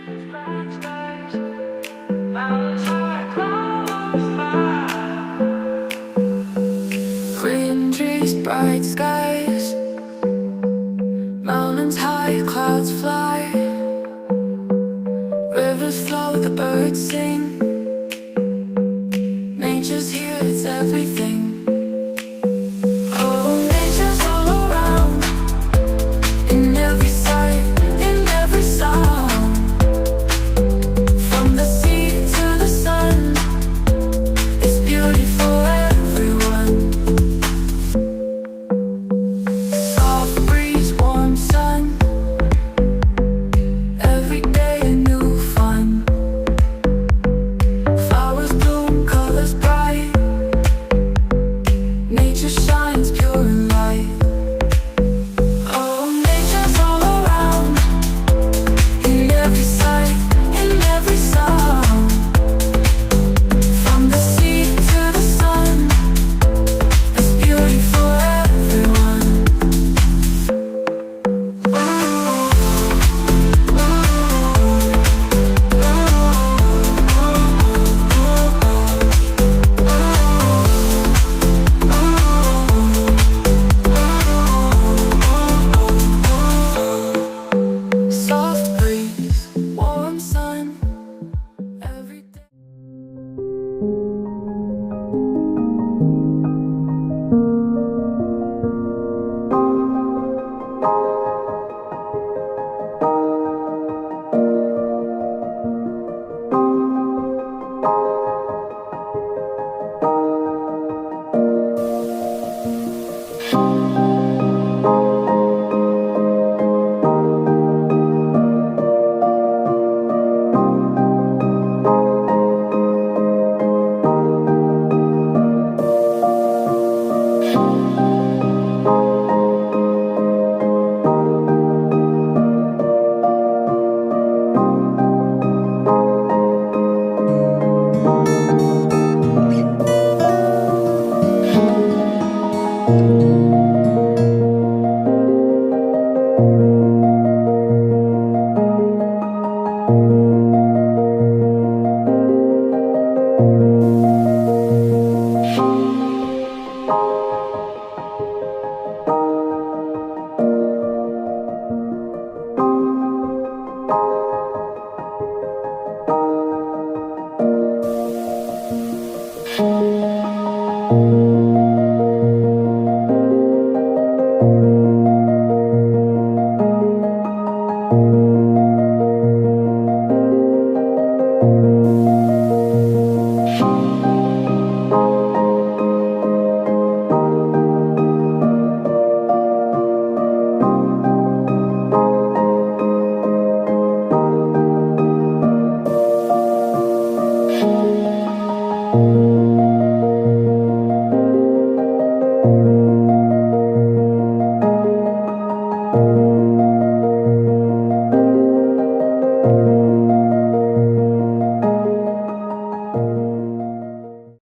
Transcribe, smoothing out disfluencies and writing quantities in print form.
Green trees, bright skies, mountains high, clouds fly, rivers flow, the birds sing. Nature's here, it's everything. Oh, nature's all around, in every sight, in every sound. From the sea to the sun, it's beauty for everyone. Soft breeze, warm sun, every day a new fun. Flowers bloom, colors bright, nature shines pure and light. Oh, nature's all around, in every sight, in every sound. From the sea to the sun, there's beauty for everyone. Soft breeze, warm sun, every day.